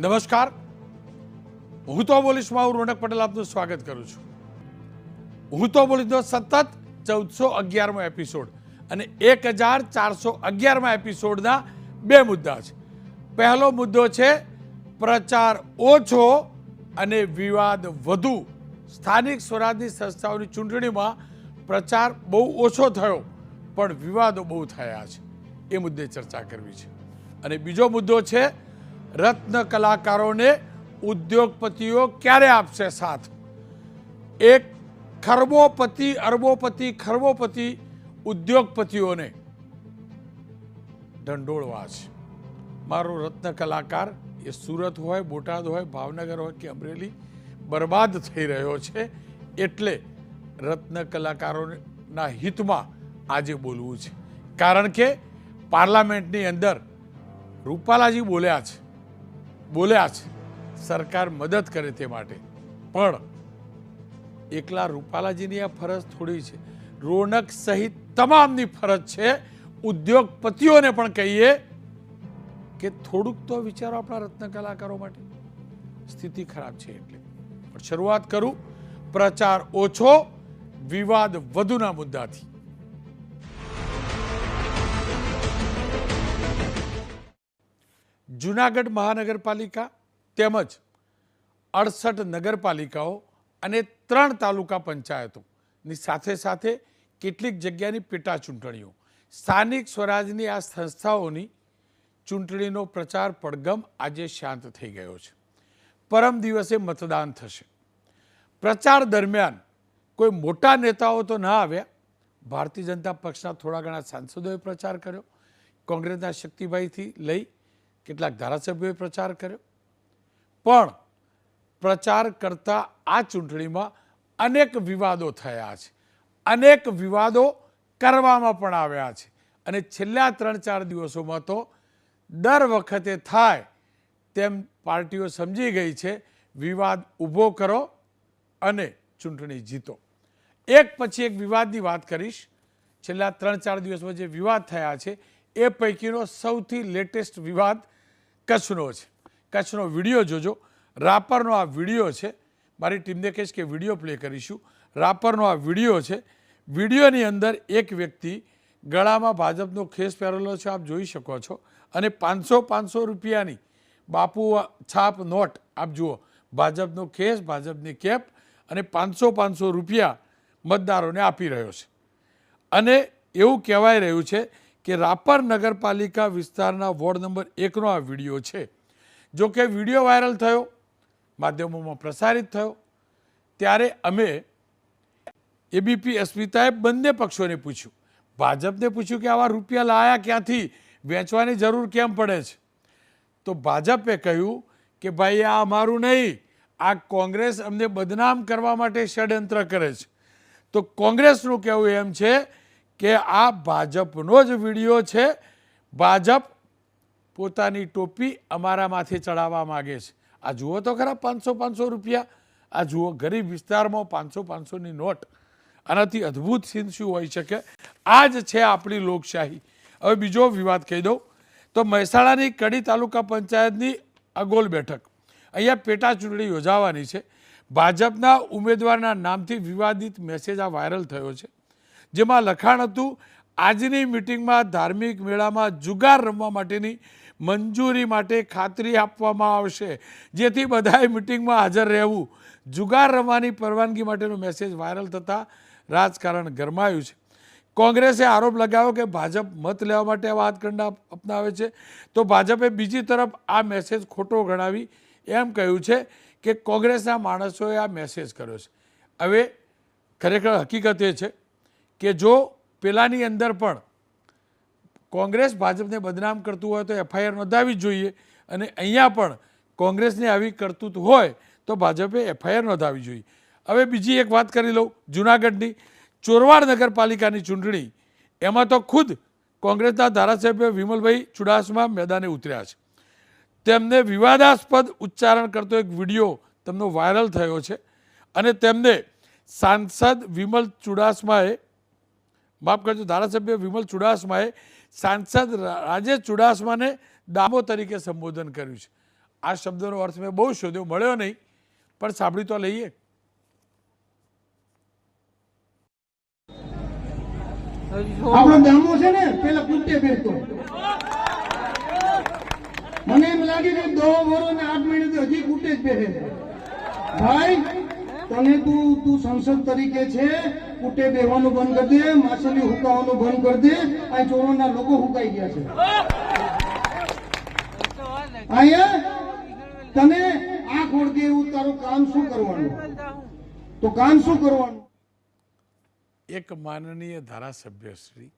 નમસ્કાર, હું તો બોલીશમાં હું રોનક પટેલ આપનું સ્વાગત કરું છું. હું તો બોલીશનો સતત 1411મો એપિસોડ અને 1411મા એપિસોડના બે મુદ્દા છે. પહેલો મુદ્દો છે પ્રચાર ઓછો અને વિવાદ વધુ. સ્થાનિક સ્વરાજની સંસ્થાઓની ચૂંટણીમાં પ્રચાર બહુ ઓછો થયો પણ વિવાદો બહુ થયા છે. એ મુદ્દે ચર્ચા કરવી છે. અને બીજો મુદ્દો છે રત્ન કલાકારોને ઉદ્યોગપતિઓ ક્યારે આપશે સાથ. એક ખરબોપતિ અરબોપતિ ખરબોપતિ ઉદ્યોગપતિઓને ઢંઢોળવા છે. મારો રત્ન કલાકાર એ સુરત હોય, બોટાદ હોય, ભાવનગર હોય કે અમરેલી બરબાદ થઈ રહ્યો છે. એટલે રત્ન કલાકારોના હિતમાં આજે બોલવું છે. કારણ કે પાર્લામેન્ટની અંદર રૂપાલાજી બોલ્યા છે સરકાર મદદ કરે તે માટે. પણ એકલા રૂપાલાજીની આ ફરજ થોડી છે, રોનક સહિત તમામની ફરજ છે. ઉદ્યોગપતિઓને પણ કહીએ કે થોડુંક તો વિચારો આપણા રત્ન કલાકારો માટે. સ્થિતિ ખરાબ છે એટલે. પણ શરૂઆત કરું પ્રચાર ઓછો વિવાદ વધુના મુદ્દાથી. જૂનાગઢ મહાનગરપાલિકા તેમજ 68 નગરપાલિકાઓ અને 3 તાલુકા પંચાયતોની સાથે સાથે કેટલીક જગ્યાની પેટા ચૂંટણીઓ, સ્થાનિક સ્વરાજની આ સંસ્થાઓની ચૂંટણીનો પ્રચાર પડઘમ આજે શાંત થઈ ગયો છે. પરમ દિવસે મતદાન થશે. પ્રચાર દરમિયાન કોઈ મોટા નેતાઓ તો ના આવ્યા. ભારતીય જનતા પક્ષના થોડા ઘણા સાંસદોએ પ્રચાર કર્યો. કોંગ્રેસના શક્તિભાઈથી લઈ કેટલાક ધારાસભ્યોએ પ્રચાર કર્યો. પણ પ્રચાર કરતા આ ચૂંટણીમાં અનેક વિવાદો થયા છે, અનેક વિવાદો કરવામાં પણ આવ્યા છે. અને છેલ્લા 3-4 દિવસોમાં તો દર વખતે થાય તેમ પાર્ટીઓ સમજી ગઈ છે વિવાદ ઊભો કરો અને ચૂંટણી જીતો. એક પછી એક વિવાદની વાત કરીશ. છેલ્લા 3-4 દિવસમાં જે વિવાદ થયા છે એ પૈકીનો સૌથી લેટેસ્ટ વિવાદ કચ્છનો છે. કચ્છનો વિડીયો જોજો. રાપરનો આ વિડીયો છે. મારી ટીમને કહીશ કે વિડીયો પ્લે કરીશું. રાપરનો આ વિડીયો છે. વિડીયોની અંદર એક વ્યક્તિ ગળામાં ભાજપનો ખેસ પહેરેલો છે, આપ જોઈ શકો છો. અને 500 રૂપિયાની બાપુ છાપ નોટ આપ જુઓ. ભાજપનો ખેસ, ભાજપની કેપ અને 500 રૂપિયા મતદારોને આપી રહ્યો છે. અને એવું કહેવાય રહ્યું છે કે રાપર નગરપાલિકા વિસ્તારના વોર્ડ નંબર 1નો આ વિડીયો છે. જો કે વિડીયો વાયરલ થયો, માધ્યમોમાં પ્રસારિત થયો, ત્યારે અમે એબીપી અસ્મિતાએ બંને પક્ષોને પૂછ્યું. ભાજપને પૂછ્યું કે આવા રૂપિયા લાયા ક્યાંથી, વેચવાની જરૂર કેમ પડે છે. તો ભાજપે કહ્યું કે ભાઈ આ અમારું નહીં, આ કોંગ્રેસ અમને બદનામ કરવા માટે ષડયંત્ર કરે છે. તો કોંગ્રેસનું કહેવું એમ છે કે આ ભાજપનો જ વિડીયો છે. ભાજપ પોતાની ટોપી અમારા માથે ચડાવવા માગે છે. આ જુઓ તો ખરા 500 રૂપિયા. આ જુઓ ગરીબ વિસ્તારમાં 500ની નોટ. આનાથી અદ્ભુત સીન શું હોઈ શકે. આ જ છે આપણી લોકશાહી. હવે બીજો વિવાદ કહી દઉં તો મહેસાણાની કડી તાલુકા પંચાયતની અગોલ બેઠક, અહીંયા પેટા ચૂંટણી યોજાવાની છે. ભાજપના ઉમેદવારના નામથી વિવાદિત મેસેજ આ વાયરલ થયો છે, જેમાં લખાણ હતું આજની મિટિંગમાં ધાર્મિક મેળામાં જુગાર રમવા માટેની મંજૂરી માટે ખાતરી આપવામાં આવશે, જેથી બધાએ મિટિંગમાં હાજર રહેવું. જુગાર રમવાની પરવાનગી માટેનો મેસેજ વાયરલ થતાં રાજકારણ ગરમાયું છે. કોંગ્રેસે આરોપ લગાવ્યો કે ભાજપ મત લેવા માટે આવા હાથકંડા અપનાવે છે. તો ભાજપે બીજી તરફ આ મેસેજ ખોટો ગણાવી એમ કહ્યું છે કે કોંગ્રેસના માણસોએ આ મેસેજ કર્યો છે. હવે ખરેખર હકીકત એ છે કે જો પેલાની અંદર પણ કોંગ્રેસ ભાજપને બદનામ કરતું હોય તો એફઆઈઆર નોંધાવી જ જોઈએ. અને અહીંયા પણ કોંગ્રેસને આવી કરતું હોય તો ભાજપે એફઆઈઆર નોંધાવી જોઈએ. હવે બીજી એક વાત કરી લઉં. જૂનાગઢની ચોરવાડ નગરપાલિકાની ચૂંટણી, એમાં તો ખુદ કોંગ્રેસના ધારાસભ્ય વિમલભાઈ ચુડાસમા મેદાને ઉતર્યા છે. તેમને વિવાદાસ્પદ ઉચ્ચારણ કરતો એક વિડીયો તેમનો વાયરલ થયો છે. અને તેમને સાંસદ વિમલ ચુડાસમાએ, માફ કરજો, ધારાસભ્ય વિમલ ચુડાસમાએ સાંસદ રાજેશ ચુડાસમાને ડામો તરીકે સંબોધન કર્યું છે. આ શબ્દનો અર્થ મેં બહુ શોધ્યો, મળ્યો નહીં, પણ સાંભળી તો લઈએ. આપણો ગામો છે ને પેલા કુટ્ટે બેસતો, મને એમ લાગે કે 10 વર્ષ ને 8 મહિને હજી કુટ્ટે જ બેસે છે. ભાઈ તને તું સંસદ તરીકે છે, કુટ્ટે બેહવાનું બંધ કરી દે, માછલી હુકાવાનું બંધ કરી દે. આ ચોરોના લોકો હુકાઈ ગયા છે અહીંયા. તને આંખ ઓળગે એવું તારું કામ શું કરવાનું? તો કામ શું કરવાનું? એક માનનીય ધારાસભ્યશ્રી,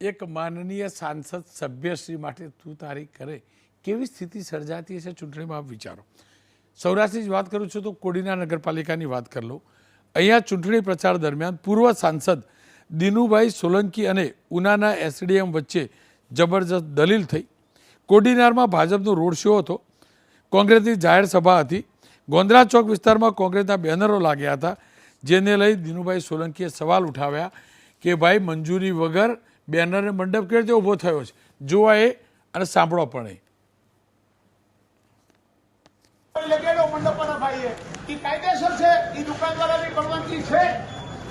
એક માનનીય સાંસદ સભ્યશ્રી માટે તું તારી કરે કેવી સ્થિતિ સર્જાતી હશે ચૂંટણીમાં, આપ વિચારો. સૌરાષ્ટ્રની જ વાત કરું છું તો કોડીનાર નગરપાલિકાની વાત કરી લો. અહીંયા ચૂંટણી પ્રચાર દરમિયાન પૂર્વ સાંસદ દિનુભાઈ સોલંકી અને ઉનાના એસડીએમ વચ્ચે જબરજસ્ત દલીલ થઈ. કોડીનારમાં ભાજપનો રોડ શો હતો, કોંગ્રેસની જાહેર સભા હતી, ગોંદરા ચોક વિસ્તારમાં કોંગ્રેસના બેનરો લાગ્યા હતા, જેને લઈ દિનુભાઈ સોલંકીએ સવાલ ઉઠાવ્યા કે ભાઈ મંજૂરી વગર બેનરને મંડપ કેવી રીતે ઊભો થયો છે, જોવા એ અને સાંભળો પણ એ. લગેલો મંડપના ભાઈએ ઈ કાયદેસર છે, ઈ દુકાનવાળાની પરવાનગી છે,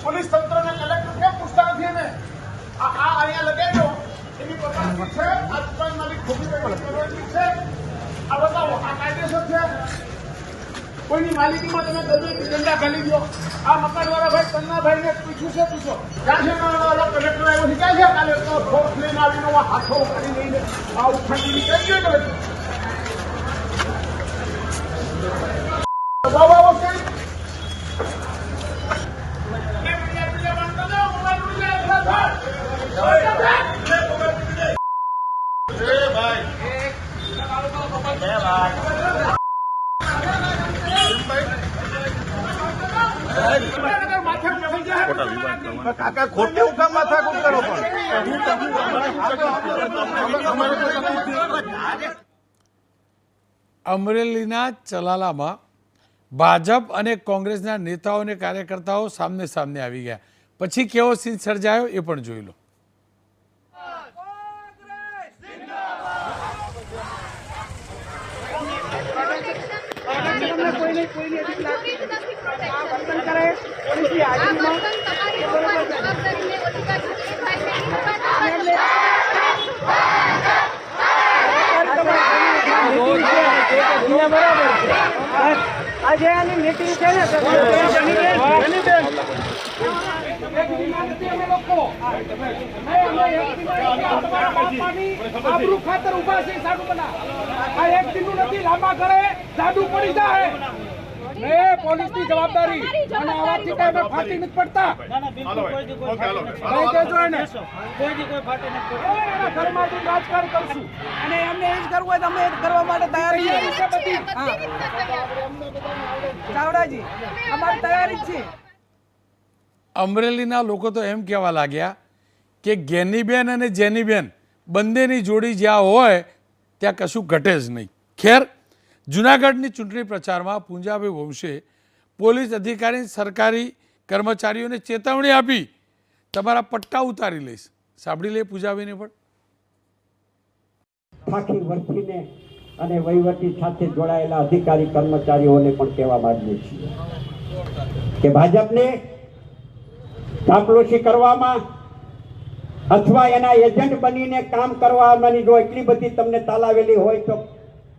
પોલીસ તંત્રને કલેક્ટર કેમ પૂછતા નથી? એને આ અહીંયા લગેલો એની પરવાનગી છે, આ દુકાન માલિક ખોટી પરવાનગી છે, આ બતાવો આ કાયદેસર છે? કોઈની માલિકીમાં તમે દંડા ઘાલી દો. આ મકાનવાળા ભાઈ તન્નાભાઈને પૂછ્યું છે, પૂછો ક્યાં છે કલેક્ટર આવ્યો છે, ક્યાં છે? કાલે ફોર્સ લઈને આવીને હાથો ઉખાડી લઈને આ ઉખાડી કઈ ગયો ને કાકા ખોટી હુકમ માથાકૂટ કરો. અમરેલીના ચલાલામાં ભાજપ અને કોંગ્રેસના નેતાઓ અને કાર્યકર્તાઓ સામને સામને આવી ગયા. પછી કેવો સીન સર્જાયો એ પણ જોઈ લો. આજે આની મીટિંગ છે ને આબરૂ ખાતર ઉભા છે સાડુ બના. આ એક દિનનું નથી, લાંબા કરે જાડુ પડી જાય. પોલીસની જવાબદારી અને આવાથી કઈ ફાટી નથી પડતા. ઘરમાં રાજકારણ કરશું અને એમને એ જ કરવું હોય તો અમે કરવા માટે તૈયાર છીએ. ચાવડાજી અમારી તૈયારી જ છે. અમરેલીના લોકો તો એમ કહેવા લાગ્યા કે ગેનીબેન અને જેનીબેન બંનેની જોડી જ્યાં હોય ત્યાં કશું ઘટે જ નહીં. ખેર, જૂનાગઢની ચૂંટણી પ્રચારમાં પૂંજાભાઈ વંશે પોલીસ અધિકારી સરકારી કર્મચારીઓને ચેતવણી આપી, તમારા પટ્ટા ઉતારી લઈશ. સાંભળી લે પૂંજાભાઈને પણ. આખી વર્ગીને અને વહીવટી સાથે જોડાયેલા અધિકારી કર્મચારીઓને પણ કહેવા માંગીએ છીએ કે ભાજપને ચાપલુસી કરવામાં અથવા એના એજન્ટ બનીને કામ કરવાની જો એટલી બધી તમને તાલાવેલી હોય તો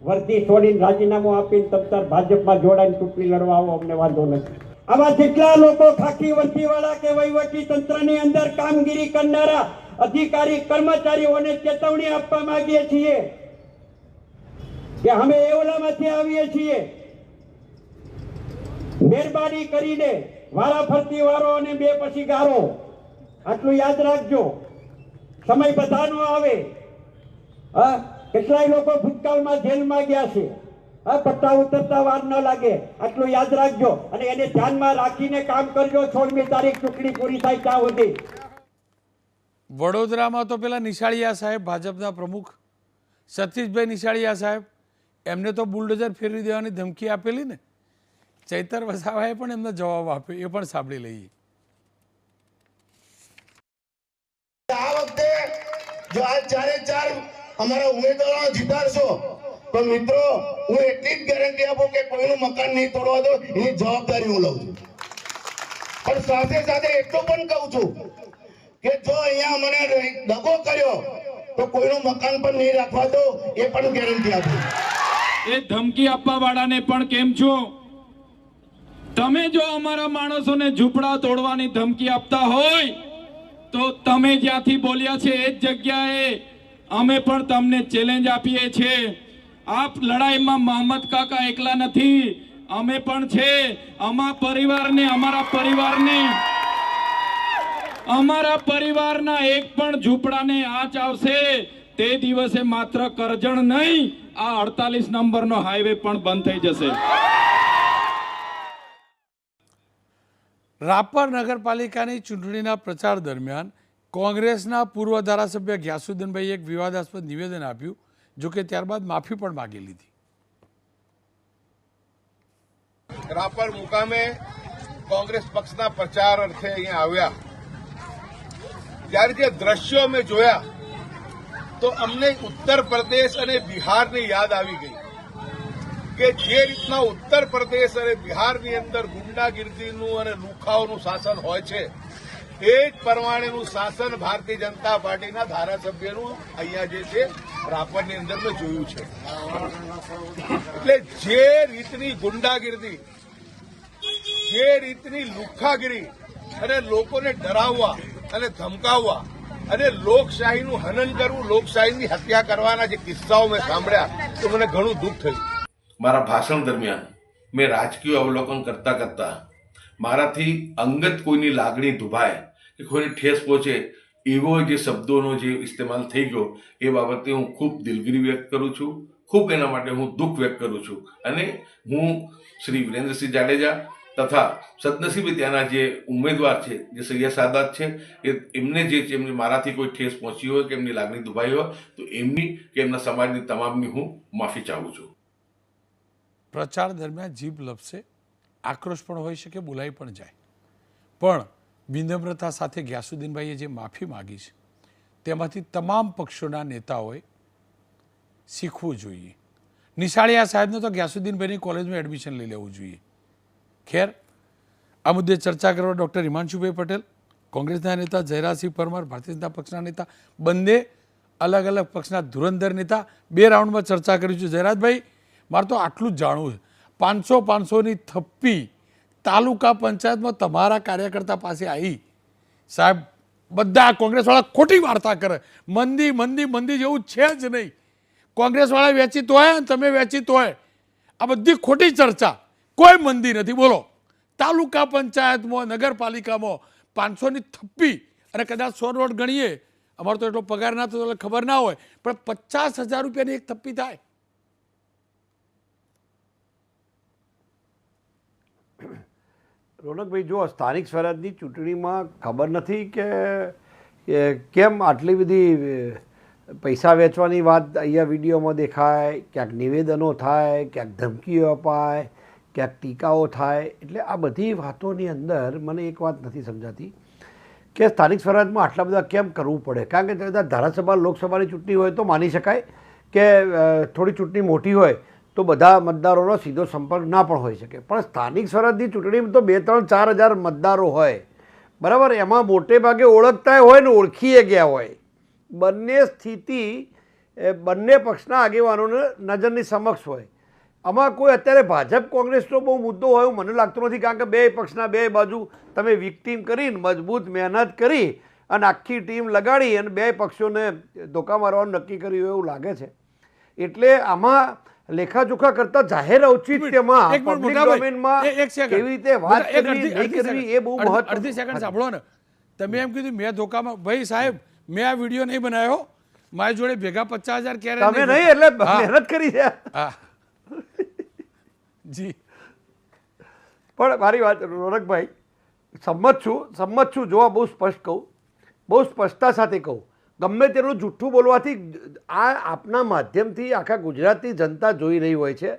વર્દી છોડીને રાજીનામું આપીને તમતાર ભાજપમાં જોડાઈને ચૂંટણી લડવા આવો, અમને વાંધો નથી. આવા જેટલા લોકો ખાખી વર્દીવાળા કે વહીવટી તંત્રની અંદર કામગીરી કરનારા અધિકારી કર્મચારીઓને ચેતવણી આપવા માંગીએ છીએ કે અમે એવલામાંથી આવીએ છીએ. મહેરબાની કરીને વારા ફરતી વારો અને બે પછી ગારો, આટલું યાદ રાખજો. સમય બધાનો આવે. હા, કેટલાય લોકો ભૂતકાળમાં જેલમાં ગયા છે. હા, પટ્ટા ઉતરતા વાર ન લાગે, આટલું યાદ રાખજો અને એને ધ્યાનમાં રાખીને કામ કરજો. 16મી તારીખ ચૂંટણી પૂરી થાય ત્યાં સુધી. વડોદરામાં તો પેલા નિશાળિયા સાહેબ, ભાજપના પ્રમુખ સતીશભાઈ નિશાળિયા સાહેબ, એમને તો બુલડોઝર ફેરવી દેવાની ધમકી આપેલી ને. ચૈતર વસાવાએ પણ એમને જવાબ આપ્યો, એ પણ સાંભળી લઈએ. આ વખતે જો આ 4 ઉમેદવારો જીતાડશો તો મિત્રો હું એટલી જ ગેરંટી આપું કે કોઈનું મકાન નહીં તોડવા દો, એની જવાબદારી હું લઉં છું. પણ સાથે સાથે એટલું પણ કહું છું કે જો અહીંયા મને દગો કર્યો તો કોઈનું મકાન પણ નહીં રાખવા દો, એ પણ ગેરંટી આપું. એ ધમકી આપવા વાળાને પણ કેમ છો, તમે જો અમારા માણસોને ઝૂંપડા તોડવાની ધમકી આપતા હોય તો તમે જ્યાંથી બોલ્યા છે એ જ જગ્યાએ અમે પણ તમને ચેલેન્જ આપીએ છીએ. આપ લડાઈમાં મહંમદ કાકા એકલા નથી, અમે પણ છે. અમારા પરિવારના એક પણ ઝૂંપડાને આંચ આવશે તે દિવસે માત્ર કરજણ નહીં, આ 48 નંબરનો હાઈવે પણ બંધ થઈ જશે. રાપર નગરપાલિકાની ચૂંટણીના પ્રચાર દરમિયાન કોંગ્રેસના પૂર્વ ધારાસભ્ય ગ્યાસુદ્દીનભાઈએ એક વિવાદાસ્પદ નિવેદન આપ્યું, જો કે ત્યારબાદ માફી પણ માગી લીધી. રાપર મુકામે કોંગ્રેસ પક્ષના પ્રચાર અર્થે અહીંયા આવ્યા ત્યારે જે દ્રશ્યો અમે જોયા તો અમને ઉત્તર પ્રદેશ અને બિહારની યાદ આવી ગઈ કે જે રીતના ઉત્તર પ્રદેશ અને બિહારની અંદર ગુંડાગીર્દીનું અને લુખાઓનું શાસન હોય છે એ જ પ્રમાણેનું શાસન ભારતીય જનતા પાર્ટીના ધારાસભ્યનું અહીંયા જે છે રાપરની અંદર મેં જોયું છે. એટલે જે રીતની ગુંડાગીર્દી, જે રીતની લુખાગીરી અને લોકોને ડરાવવા અને ધમકાવવા અને લોકશાહીનું હનન કરવું, લોકશાહીની હત્યા કરવાના જે કિસ્સાઓ મેં સાંભળ્યા તો મને ઘણું દુઃખ થયું. મારા ભાષણ દરમિયાન મેં રાજકીય અવલોકન કરતા કરતા મારાથી અંગત કોઈની લાગણી દુભાય કે કોઈને ઠેસ પહોંચે એવો જે શબ્દોનો જે ઇસ્તેમાલ થઈ ગયો એ બાબતે હું ખૂબ દિલગીરી વ્યક્ત કરું છું. ખૂબ એના માટે હું દુઃખ વ્યક્ત કરું છું. અને હું શ્રી વિરેન્દ્રસિંહ જાડેજા તથા સદનસીબે ત્યાંના જે ઉમેદવાર છે, જે સૈયદ સાદાત છે, એમને એમને મારાથી કોઈ ઠેસ પહોંચી હોય કે એમની લાગણી દુભાઈ હોય તો એમની કે એમના સમાજની તમામની હું માફી ચાહું છું. પ્રચાર દરમિયાન જીભ લપસે, આક્રોશ પણ હોઈ શકે, બોલાઈ પણ જાય, પણ વિનમ્રતા સાથે ગ્યાસુદ્દીનભાઈએ જે માફી માગી છે તેમાંથી તમામ પક્ષોના નેતાઓએ શીખવું જોઈએ. નિશાળિયા સાહેબને તો ગ્યાસુદ્દીનભાઈની કોલેજમાં એડમિશન લઈ લેવું જોઈએ. ખેર, આ મુદ્દે ચર્ચા કરવા ડૉક્ટર હિમાંશુભાઈ પટેલ, કોંગ્રેસના નેતા જયરાજસિંહ પરમાર, ભારતીય જનતા પક્ષના નેતા, બંને અલગ અલગ પક્ષના ધુરંધર નેતા 2 રાઉન્ડમાં ચર્ચા કરી છે. જયરાજભાઈ, મારે તો આટલું જ જાણવું છે, 500-500ની થપ્પી તાલુકા પંચાયતમાં તમારા કાર્યકર્તા પાસે આવી, સાહેબ બધા કોંગ્રેસવાળા ખોટી વાર્તા કરે, મંદી મંદી મંદી જેવું છે જ નહીં. કોંગ્રેસવાળા વેચિત હોય અને તમે વેચિત હોય, આ બધી ખોટી ચર્ચા. કોઈ મંદી નથી. બોલો, તાલુકા પંચાયતમાં, નગરપાલિકામાં 500ની થપ્પી, અને કદાચ 100 નોટ ગણીએ, અમારો તો એટલો પગાર ના થતો એટલે ખબર ના હોય, પણ 50,000 રૂપિયાની એક થપ્પી થાય. રોનકભાઈ, જો સ્થાનિક સ્વરાજની ચૂંટણીમાં ખબર નથી કે કેમ આટલી બધી પૈસા વેચવાની વાત અહીંયા વિડીયોમાં દેખાય, ક્યાંક નિવેદનો થાય, ક્યાંક ધમકીઓ અપાય, ક્યાંક ટીકાઓ થાય. એટલે આ બધી વાતોની અંદર મને એક વાત નથી સમજાતી કે સ્થાનિક સ્વરાજમાં આટલા બધા કેમ કરવું પડે. કારણ કે ધારાસભા, લોકસભાની ચૂંટણી હોય તો માની શકાય કે થોડી ચૂંટણી મોટી હોય તો બધા મતદારોનો સીધો સંપર્ક ના પણ હોઈ શકે, પણ સ્થાનિક સ્વરાજની ચૂંટણીમાં તો 2-3-4 હજાર મતદારો હોય, બરાબર. એમાં મોટે ભાગે ઓળખતા હોય ને ઓળખીએ ગયા હોય. બંને સ્થિતિ બંને પક્ષના આગેવાનોને નજરની સમક્ષ હોય. આમાં કોઈ અત્યારે ભાજપ કોંગ્રેસનો બહુ મુદ્દો હોય એવું મને લાગતું નથી, કારણ કે બે પક્ષના બે બાજુ તમે વિક્ટીમ કરીને મજબૂત મહેનત કરી અને આખી ટીમ લગાડી અને બે પક્ષોને ધોકા મારવાનું નક્કી કર્યું એવું લાગે છે. એટલે આમાં લેખાજોખા કરતા જાહેર ઔચિત્યમાં પબ્લિક ડોમેનમાં કેવી રીતે વાત કરવી નહીં કરવી એ બહુ મહત્વ. અડધી સેકન્ડ સાંભળો ને, તમે એમ કીધું મેં ધોકામાં, ભાઈ સાહેબ મેં આ વિડીયો નહીં બનાવ્યો, મારી જોડે ભેગા 50,000 ક્યારે તમે નહીં, એટલે મહેનત કરી છે. હા જી, પણ મારી વાત રોનકભાઈ, સંમત છું. જો બહુ સ્પષ્ટ કહું, બહુ સ્પષ્ટતા સાથે કહું, ગમે તેનું જૂઠું બોલવાથી આ આપના માધ્યમથી આખા ગુજરાતની જનતા જોઈ રહી હોય છે.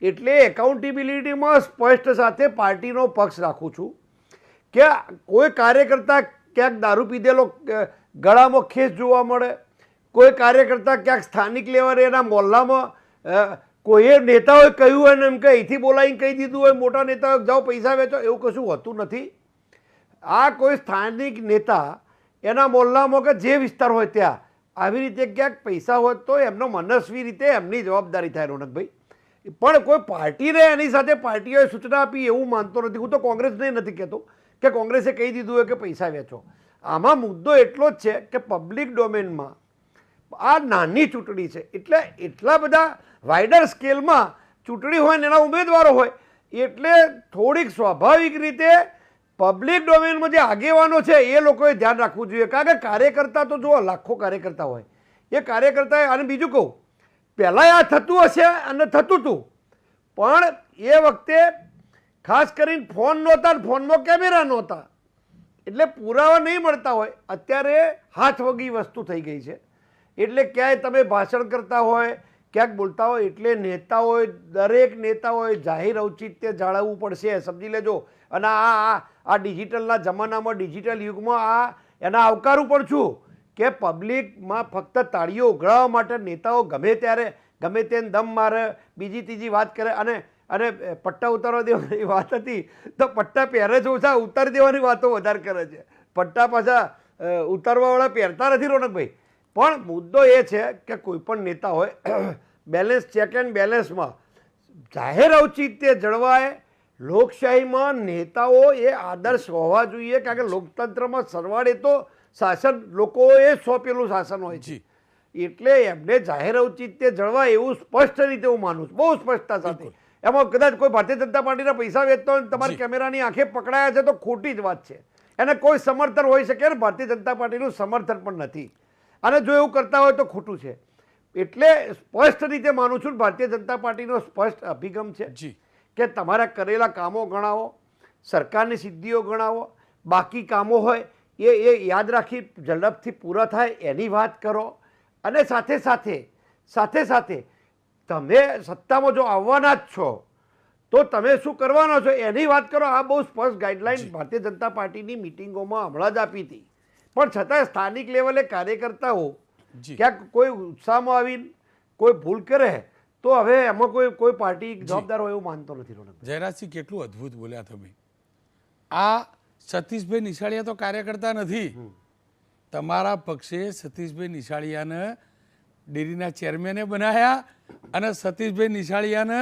એટલે એકાઉન્ટેબિલિટીમાં સ્પષ્ટ સાથે પાર્ટીનો પક્ષ રાખું છું કે કોઈ કાર્યકર્તા ક્યાંક દારૂ પીધેલો ગળામાં ખેસ જોવા મળે, કોઈ કાર્યકર્તા ક્યાંક સ્થાનિક લેવલે એના મોહલ્લામાં કોઈએ નેતાઓએ કહ્યું હોય ને એમ કે અહીંથી બોલાવીને કહી દીધું હોય મોટા નેતાઓ જાઓ પૈસા વેચો, એવું કશું હોતું નથી. આ કોઈ સ્થાનિક નેતા એના મોહલ્લામાં કે જે વિસ્તાર હોય ત્યાં આવી રીતે ક્યાંક પૈસા હોય તો એમનો મનસ્વી રીતે એમની જવાબદારી થાય રોનકભાઈ. પણ કોઈ પાર્ટીને એની સાથે પાર્ટીઓએ સૂચના આપી એવું માનતો નથી. હું તો કોંગ્રેસને નથી કહેતો કે કોંગ્રેસે કહી દીધું હોય કે પૈસા વેચો. આમાં મુદ્દો એટલો જ છે કે પબ્લિક ડોમેનમાં આ નાની ચૂંટણી છે, એટલે એટલા બધા વાઇડર સ્કેલમાં ચૂંટણી હોય ને એના ઉમેદવારો હોય એટલે થોડીક સ્વાભાવિક રીતે પબ્લિક ડોમેનમાં જે આગેવાનો છે એ લોકોએ ધ્યાન રાખવું જોઈએ. કારણ કે કાર્યકર્તા તો જુઓ લાખો કાર્યકર્તા હોય, એ કાર્યકર્તાએ અને બીજું કહું પહેલાં આ થતું હશે અને થતું હતું પણ એ વખતે ખાસ કરીને ફોન નહોતા ને ફોનમાં કેમેરા નહોતા એટલે પુરાવા નહીં મળતા હોય. અત્યારે હાથ વગી વસ્તુ થઈ ગઈ છે એટલે ક્યાંય તમે ભાષણ કરતા હોય ક્યાંક બોલતા હોય એટલે નેતાઓએ દરેક નેતાઓએ જાહેર ઔચિત્ય જાળવવું પડશે, સમજી લેજો. અને આ ડિજિટલના જમાનામાં ડિજિટલ યુગમાં એના આવકારું પણ છું કે પબ્લિકમાં ફક્ત તાળીઓ ઉઘરાવવા માટે નેતાઓ ગમે ત્યારે ગમે તેને દમ મારે, બીજી ત્રીજી વાત કરે અને પટ્ટા ઉતારવા દેવાની વાત હતી તો પટ્ટા પહેરે છે ઓછા, ઉતારી દેવાની વાતો વધારે કરે છે. પટ્ટા પાછા ઉતારવાવાળા પહેરતા નથી રોનકભાઈ. પણ મુદ્દો એ છે કે કોઈ પણ નેતા હોય બેલેન્સ ચેક એન્ડ બેલેન્સમાં જાહેર ઔચિત્ય જળવાય. લોકશાહીમાં નેતાઓ એ આદર્શ હોવા જોઈએ કારણ કે લોકતંત્રમાં સરવાળે તો શાસન લોકોએ સોંપેલું શાસન હોય છે એટલે એમને જાહેર ઔચિત્ય જળવાય એવું સ્પષ્ટ રીતે હું માનું છું, બહુ સ્પષ્ટતા સાથે. એમાં કદાચ કોઈ ભારતીય જનતા પાર્ટીના પૈસા વેચતો હોય તમારી કેમેરાની આંખે પકડાયા છે તો ખોટી જ વાત છે. એને કોઈ સમર્થન હોઈ શકે ને ભારતીય જનતા પાર્ટીનું સમર્થન પણ નથી અને જો એવું કરતા હોય તો ખોટું છે. એટલે સ્પષ્ટ રીતે માનું છું ભારતીય જનતા પાર્ટીનો સ્પષ્ટ અભિગમ છે કે તમારા કરેલા કામો ગણાવો, સરકારની સિદ્ધિઓ ગણાવો, બાકી કામો હોય એ યાદ રાખી ઝડપથી પૂરા થાય એની વાત કરો અને સાથે સાથે તમે સત્તામાં જો આવવાના જ છો તો તમે શું કરવાના છો એની વાત કરો. આ બહુ સ્પષ્ટ ગાઈડલાઇન ભારતીય જનતા પાર્ટીની મિટિંગોમાં હમણાં જ આપી હતી. પણ છતાં સ્થાનિક લેવલે કાર્યકર્તાઓ ક્યાંક કોઈ ઉત્સાહમાં આવીને કોઈ ભૂલ કરે તો હવે એમાં કોઈ પાર્ટી જવાબદાર હોય એવું માનતો નથી. જયરાજસિંહ કેટલું અદ્ભુત બોલ્યા તમે. આ સતીશભાઈ નિશાળિયા તો કાર્યકર્તા નથી. તમારા પક્ષે સતીશભાઈ નિશાળિયાને ડેરીના ચેરમેને બનાવ્યા અને સતીશભાઈ નિશાળિયાને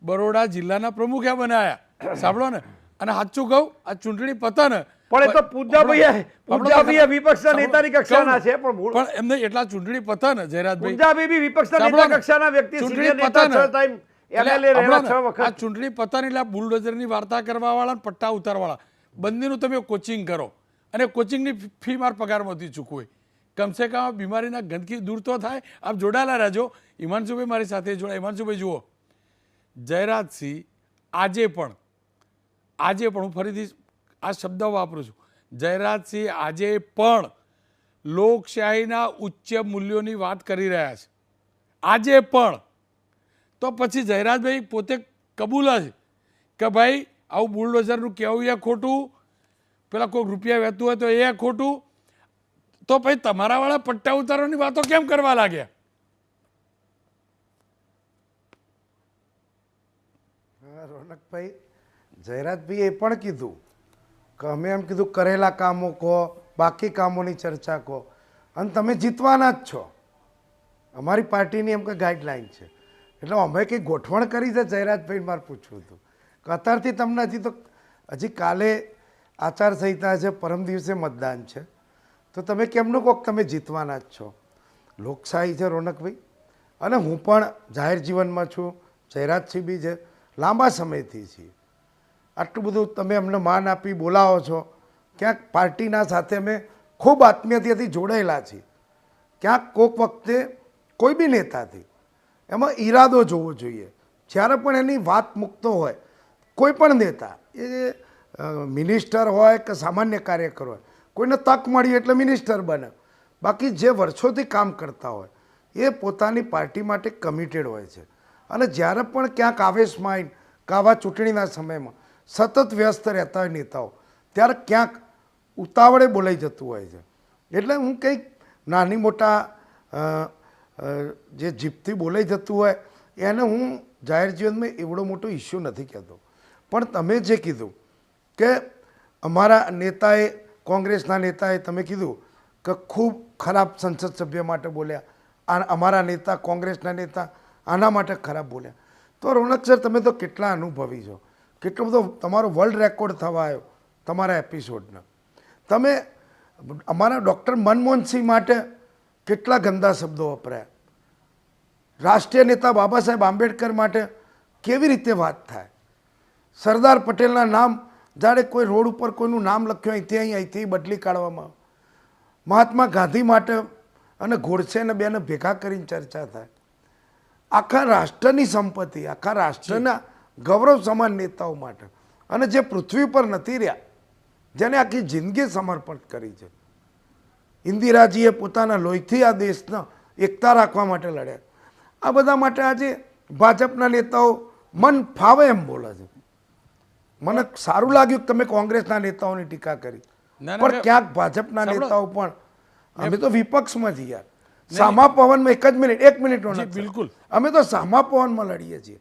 બરોડા જિલ્લાના પ્રમુખે બનાવ્યા. સાંભળો ને, અને સાચું કહું આ ચૂંટણી પતે ને પણ એ તો પૂજાભાઈ વિપક્ષના નેતાની કક્ષાના છે પણ એમને એટલા ચૂંટણી પતે ને જયરાજભાઈ પૂજાભાઈ બી વિપક્ષના નેતા કક્ષાના વ્યક્તિ સિનિયર નેતા 6 ટાઈમ એમએલએ રહેલા 6 વખત. આ ચૂંટણી પતે એટલે બુલડોઝરની વાર્તા કરવા વાળા ને પટ્ટા ઉતારવાળા બંનેનું તમે કોચિંગ કરો અને કોચિંગની ફી માર પગારમાંથી ચૂકવે. કમસે કમ બીમારીના ગંદકી દૂર તો થાય. આપ જોડાયેલા રહેજો. હિમાંશુભાઈ મારી સાથે જોડાય. હિમાંશુભાઈ જુઓ, જયરાજસિંહ આજે પણ હું ફરીથી આ શબ્દ વાપરું છું, જયરાજસિંહ આજે પણ લોકશાહીના ઉચ્ચ મૂલ્યોની વાત કરી રહ્યા છે. આજે પણ તો પછી જયરાજભાઈ પોતે કબૂલ છે કે ભાઈ આવું બુલડોઝરનું કહેવું એ ખોટું, પેલા કોઈક રૂપિયા વહેતું હોય તો એ ખોટું, તો પછી તમારાવાળા પટ્ટા ઉતારવાની વાતો કેમ કરવા લાગ્યા? રોનકભાઈ, જયરાજભાઈ એ પણ કીધું કે અમે એમ કીધું કરેલા કામો કહો, બાકી કામોની ચર્ચા કહો અને તમે જીતવાના જ છો. અમારી પાર્ટીની એમ કે ગાઈડલાઈન છે એટલે અમે કંઈ ગોઠવણ કરી છે. જયરાજભાઈ મારે પૂછવું હતું કે અત્યારથી તમને હજી કાલે આચારસંહિતા છે, પરમ દિવસે મતદાન છે તો તમે કેમનું કહો તમે જીતવાના જ છો? લોકશાહી છે રોનકભાઈ. અને હું પણ જાહેર જીવનમાં છું, જયરાજસિંહ બી છે, લાંબા સમયથી છીએ. આટલું બધું તમે અમને માન આપી બોલાવો છો. ક્યાંક પાર્ટીના સાથે અમે ખૂબ આત્મીયતાથી જોડાયેલા છીએ. ક્યાંક કોઈક વખતે કોઈ બી નેતાથી એમાં ઈરાદો જોવો જોઈએ. જ્યારે પણ એની વાત મૂકતો હોય કોઈ પણ નેતા, એ મિનિસ્ટર હોય કે સામાન્ય કાર્યકર હોય, કોઈને તક મળી એટલે મિનિસ્ટર બને. બાકી જે વર્ષોથી કામ કરતા હોય એ પોતાની પાર્ટી માટે કમિટેડ હોય છે. અને જ્યારે પણ ક્યાંક આવેશમાં આવીને કે આવા ચૂંટણીના સમયમાં સતત વ્યસ્ત રહેતા હોય નેતાઓ, ત્યારે ક્યાંક ઉતાવળે બોલાઈ જતું હોય છે. એટલે હું કંઈક નાની મોટા જે જીભથી બોલાઈ જતું હોય એને હું જાહેર જીવનમાં એવડો મોટો ઇસ્યુ નથી કહેતો, પણ તમે જે કીધું કે અમારા નેતાએ, કોંગ્રેસના નેતાએ તમે કીધું કે ખૂબ ખરાબ સંસદ સભ્ય માટે બોલ્યા, અમારા નેતા, કોંગ્રેસના નેતા આના માટે ખરાબ બોલ્યા. તો રોનક સર, તમે તો કેટલા અનુભવી છો, કેટલો બધો તમારો વર્લ્ડ રેકોર્ડ થવા આવ્યો તમારા એપિસોડના. તમે અમારા ડૉક્ટર મનમોહનસિંહ માટે કેટલા ગંદા શબ્દો વપરાયા, રાષ્ટ્રીય નેતા બાબા સાહેબ આંબેડકર માટે કેવી રીતે વાત થાય, સરદાર પટેલના નામ જાણે કોઈ રોડ ઉપર કોઈનું નામ લખ્યું અહીંથી બદલી કાઢવામાં આવે, મહાત્મા ગાંધી માટે અને ગોડસેને બેને ભેગા કરીને ચર્ચા થાય. આખા રાષ્ટ્રની સંપત્તિ, આખા રાષ્ટ્રના ગૌરવ સમાન નેતાઓ માટે, અને જે પૃથ્વી પર નથી રહ્યા, જેને આખી જિંદગી સમર્પણ કરી છે. ઇન્દિરાજીએ પોતાના લોહીથી આ દેશને એકતા રાખવા માટે લડ્યા. આ બધા માટે આજે ભાજપના નેતાઓ મન ફાવે એમ બોલે છે. મને સારું લાગ્યું કે તમે કોંગ્રેસના નેતાઓની ટીકા કરી, પણ ક્યાંક ભાજપના નેતાઓ પણ, અમે તો વિપક્ષમાં છીએ યાર, સામા પવનમાં, એક મિનિટ બિલકુલ, અમે તો સામા પવનમાં લડીએ છીએ.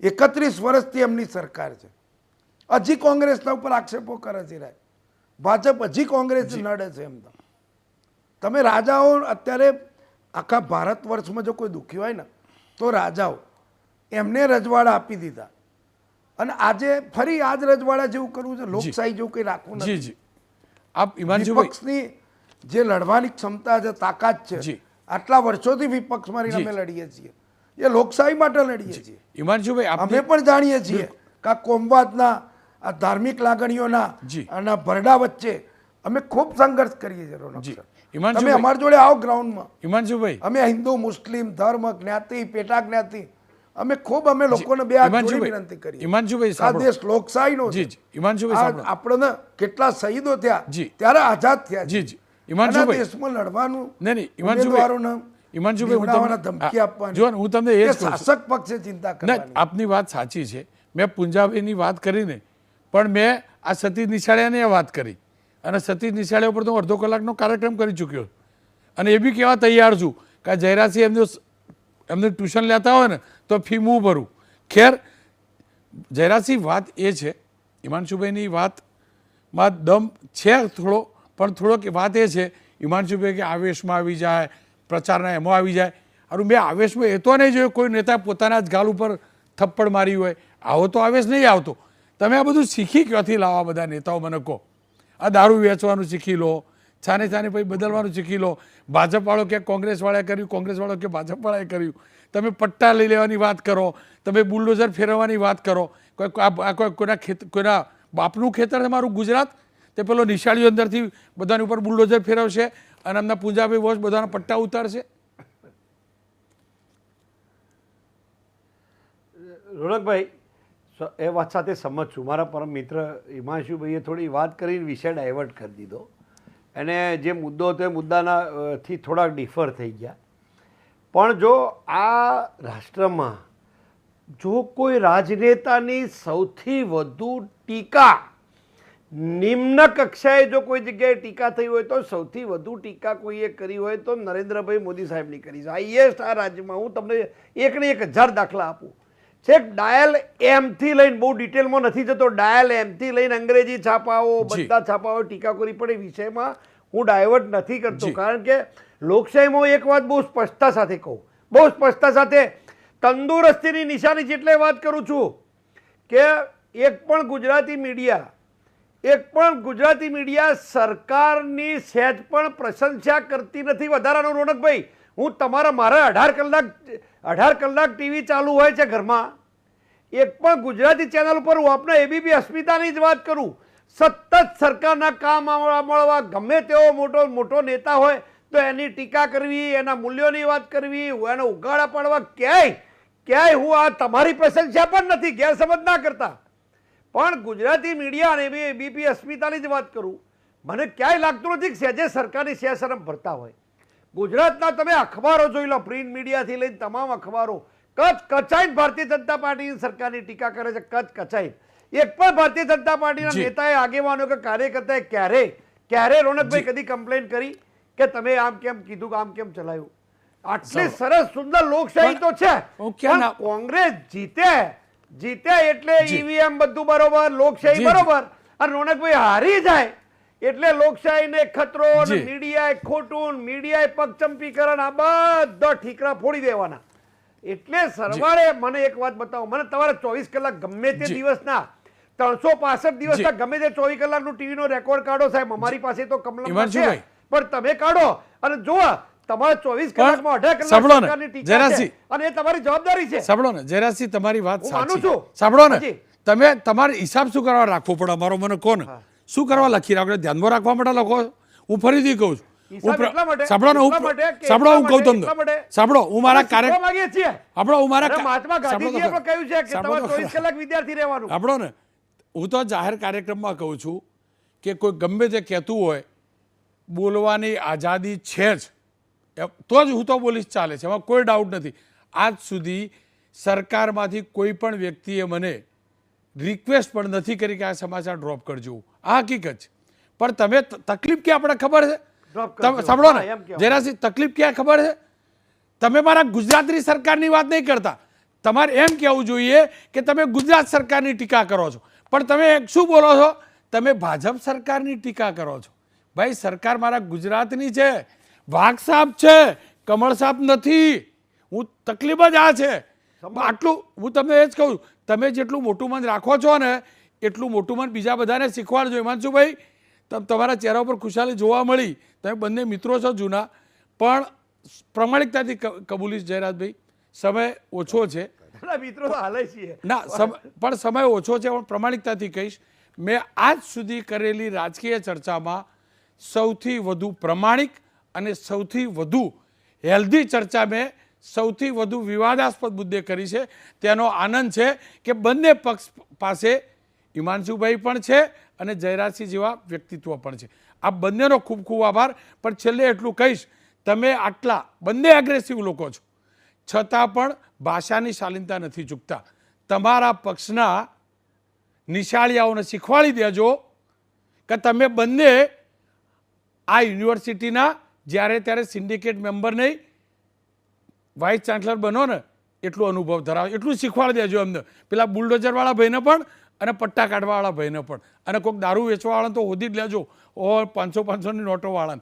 31 વર્ષથી એમની સરકાર છે, હજી કોંગ્રેસના ઉપર આક્ષેપો કરે છે. ભાજપ હજી કોંગ્રેસ લડે છે. એમ તો તમે રાજાઓ, અત્યારે આખા ભારત વર્ષમાં જો કોઈ દુઃખી હોય ને તો રાજાઓ, એમને રજવાડા આપી દીધા, અને આજે ફરી આજ રજવાડા જેવું કરવું છે, લોકશાહી જેવું કંઈ રાખવું નથી. વિપક્ષની જે લડવાની ક્ષમતા છે, તાકાત છે, આટલા વર્ષોથી વિપક્ષમાં રહીને અમે લડીએ છીએ, એ લોકશાહી માટે લડીએ છીએ. હિમાંશુભાઈ, અમે પણ જાણીએ છીએ કે આ કોમવાદના, આ ધાર્મિક લાગણીઓના અને ભરડા વચ્ચે અમે ખૂબ સંઘર્ષ કરીએ છીએ. રોનક સર, તમે અમારી જોડે આવો ગ્રાઉન્ડમાં. હિમાંશુભાઈ, અમે હિન્દુ, મુસ્લિમ, ધર્મ, જ્ઞાતિ, પેટા જ્ઞાતિ, અમે લોકોને બે હાથ જોડી વિનંતી કરી. હિમાંશુભાઈ, આ દેશ લોકશાહીનો છે. આપણને કેટલા શહીદો થયા ત્યારે આઝાદ થયા. હિમાંશુભાઈ, દેશમાં લડવાનું, ધમકી આપવાની, હું તમને એ શાસક પક્ષે ચિંતા કરવાની. આપની વાત સાચી છે. મેં પુંજાબીની વાત કરીને, પણ મેં આ સતીશ નિશાળિયાની વાત કરી, અને સતીશ નિશાળિયા ઉપર તો અડધો કલાકનો કાર્યક્રમ કરી ચૂક્યો, અને એ બી કહેવા તૈયાર છું કે જયરાજસિંહ એમને ટ્યુશન લેતા હોય ને તો ફી હું ભરું. ખેર, જયરાજસિંહ, વાત એ છે, હિમાંશુભાઈની વાતમાં દમ છે થોડો, પણ થોડોક વાત એ છે, હિમાંશુભાઈ કે આવેશમાં આવી જાય, પ્રચારના એમાં આવી જાય. અરે મેં આવેશમાં એ તો નહીં જોયું કોઈ નેતા પોતાના જ ગાલ ઉપર થપ્પડ મારી હોય, આવો તો આવેશ નહીં આવતો. તમે આ બધું શીખી ક્યાંથી લાવવા બધા નેતાઓ, મને કહો. આ દારૂ વેચવાનું શીખી લો, છાને પછી બદલવાનું શીખી લો. ભાજપવાળો કે કોંગ્રેસવાળાએ કર્યું, કોંગ્રેસવાળો કે ભાજપવાળાએ કર્યું. તમે પટ્ટા લઈ લેવાની વાત કરો, તમે બુલડોઝર ફેરવવાની વાત કરો. કોઈના બાપનું ખેતર છે મારું ગુજરાત, તે પેલો નિશાળીઓ અંદરથી બધાની ઉપર બુલડોઝર ફેરવશે અને એમના પુંજાબી વોચ બધાના પટ્ટા ઉતારશે. રોનકભાઈ, એ વાત સાથે સમજ છું. મારા પરમ મિત્ર હિમાંશુભાઈએ થોડી વાત કરીને વિષય ડાયવર્ટ કરી દીધો, અને જે મુદ્દો હતો એ મુદ્દાના થી થોડાક ડિફર થઈ ગયા. પણ જો આ રાષ્ટ્રમાં જો કોઈ રાજનેતાની સૌથી વધુ ટીકા, નિમ્ન કક્ષાએ જો કોઈ જગ્યાએ ટીકા થઈ હોય તો સૌથી વધુ ટીકા કોઈએ કરી હોય તો નરેન્દ્રભાઈ મોદી સાહેબની કરી છે. હાઈએસ્ટ આ રાજ્યમાં. હું તમને 1,1000 દાખલા આપું. છેક ડાયલ એમથી લઈને, બહુ ડિટેલમાં નથી જતો, ડાયલ એમથી લઈને અંગ્રેજી છાપાઓ, બધા છાપાઓ ટીકા કરી પડે વિષયમાં હું ડાયવર્ટ નથી કરતો. કારણ કે લોકશાહીમાં એક વાત બહુ સ્પષ્ટતા સાથે કહું, બહુ સ્પષ્ટતા સાથે, તંદુરસ્તીની નિશાની જેટલે વાત કરું છું કે એક પણ ગુજરાતી મીડિયા સરકારની સહેજ પણ પ્રશંસા કરતી નથી. વધારાનું રોનકભાઈ, હું મારા 18 કલાક ટીવી ચાલુ હોય છે ઘરમાં, એક પણ ગુજરાતી ચેનલ ઉપર હું આપણા એબીપી અસ્મિતાની જ વાત કરું, સતત સરકારના કામ મળવા, ગમે તેવો મોટો નેતા હોય તો એની ટીકા કરવી, એના મૂલ્યોની વાત કરવી, એને ઉગાડા પાડવા, ક્યાંય હું આ તમારી પ્રશંસા પણ નથી, ગેરસમજ ના કરતા, પણ ગુજરાતી મીડિયા અને એબીપી અસ્મિતાની જ વાત કરું, મને ક્યાંય લાગતું નથી કે સહેજે સરકારની શરમ ભરતા હોય. ગુજરાતના તમે અખબારો જોઈ લો, પ્રિન્ટ મીડિયાથી લઈને તમામ અખબારો કચાઈને ભારતીય જનતા પાર્ટીની સરકારની ટીકા કરે છે. કચાઈને એક પણ ભારતીય જનતા પાર્ટીના નેતાએ, આગેવાનો કે કાર્યકર્તાએ ક્યારે રોનકભાઈ કદી કમ્પ્લેન કરી કે તમે આમ કેમ કીધું, આમ કેમ ચલાવ્યું? આટલી સરસ સુંદર લોકશાહી તો છે હું ક્યાં ના- પણ કોંગ્રેસ જીતે એટલે ઈવીએમ બધું બરોબર, લોકશાહી જી, જી. બરોબર, અને રોનકભાઈ હારી જાય એટલે લોકશાહીને ખતરો, અને જી. મીડિયાએ ખોટું, મીડિયાએ પગચંપીકરણ, આ બધા ઠીકરા ફોડી દેવાના. એટલે સરવાળે મને એક વાત બતાવો, મને તમારે 24 કલાક ગમે તે જી. દિવસના 365 દિવસના જી. ગમે તે 24 કલાકનું ટીવીનો રેકોર્ડ કાઢો સાહેબ, અમારી પાસે તો કમલમ છે, હિમાંશુભાઈ. પણ તમે કાઢો અને જુઓ તમારે 24 કલાકમાં 18 કલાક સાંભળો ને, સરકારની ટીકા જરાસી. છે, અને એ તમારી જવાબદારી છે. સાંભળો ને જયરાજસિંહ, તમારી વાત હું માનું સાચી. છું. સાંભળો ને, હાજી. તમે તમારે હિસાબ શું કરવા રાખવો પડે અમારો, મને કહો ને. શું કરવા લખી રાખો? ધ્યાનમાં રાખવા માટે લખો? હું ફરીથી કહું છું. હિસાબ એટલા માટે- સાંભળો ને, એટલા માટે કે સાંભળો, હું એટલા કહું તમને. એટલા માટે- સાંભળો, હું મારા અમે શીખવા કાર્ય માંગીએ છીએ. સાંભળો, હું મારા અરે મહાત્મા ગાંધીજીએ સાંભળો પણ કહ્યું છે કે સાંભળો તમારે 24 કલાક વિદ્યાર્થી રહેવાનું. સાંભળો ને, હું તો જાહેર કાર્યક્રમમાં કહું છું કે કોઈ ગમે તે કહેતું હોય બોલવાની આઝાદી છે જ, તો જ હું તો બોલીશ, ચાલે છે, એમાં કોઈ ડાઉટ નથી. આજ સુધી સરકારમાંથી કોઈ પણ વ્યક્તિએ મને રિક્વેસ્ટ પણ નથી કરી કે આ સમાચાર ડ્રોપ કરજો. આ હકીકત છે. પણ તમે તકલીફ ક્યાં આપણે ખબર છે? Drop કરજો. તમે સાંભળો હા, ને એમ કહેવાય. જયરાજસિંહ, તકલીફ ક્યાં ખબર છે? તમે મારા ગુજરાતની સરકારની વાત નહીં કરતા. તમારે એમ કહેવું જોઈએ કે તમે ગુજરાત સરકારની ટીકા કરો છો, પણ તમે શું બોલો છો? તમે ભાજપ સરકારની ટીકા કરો છો. ભાઈ, સરકાર મારા ગુજરાતની છે, વાઘ સાહેબ છે, કમળ સાહેબ નથી. હું તકલીફ જ આ છે. આટલું હું તમને એ જ કહું, તમે જેટલું મોટું મન રાખો છો ને એટલું મોટું મન બીજા બધાને શીખવાડજો. હિમાંશુભાઈ, તમારા ચહેરા ઉપર ખુશાલી જોવા મળી. તમે બંને મિત્રો છો જૂના, પણ પ્રમાણિકતાથી કબૂલીશ જયરાજભાઈ, સમય ઓછો છે. આપણા મિત્રો તો હાલે છીએ. ના, પણ સમય ઓછો છે, પણ પ્રમાણિકતાથી કહીશ, મેં આજ સુધી કરેલી રાજકીય ચર્ચામાં સૌથી વધુ પ્રમાણિક અને સૌથી વધુ હેલ્ધી ચર્ચા મેં સૌથી વધુ વિવાદાસ્પદ મુદ્દે કરી છે. તેનો આનંદ છે કે બંને પક્ષ પાસે હિમાંશુભાઈ પણ છે અને જયરાજસિંહ જેવા વ્યક્તિત્વ પણ છે. આ બંનેનો ખૂબ ખૂબ આભાર. પણ છેલ્લે એટલું કહીશ, તમે આટલા બંને એગ્રેસિવ લોકો છો, છતાં પણ ભાષાની શાલીનતા નથી ચૂકતા. તમારા પક્ષના નિશાળિયાઓને શીખવાડી દેજો કે તમે બંને આ યુનિવર્સિટીના જ્યારે ત્યારે સિન્ડિકેટ મેમ્બર નહીં, વાઇસ ચાન્સલર બનો ને એટલો અનુભવ ધરાવે, એટલું શીખવાડી દેજો એમને. પેલા બુલડોઝરવાળા ભાઈને પણ અને પટ્ટા કાઢવાવાળા ભાઈને પણ, અને કોઈક દારૂ વેચવાવાળાને તો હોદી જ લેજો, ઓ 500-500ની નોટોવાળાને,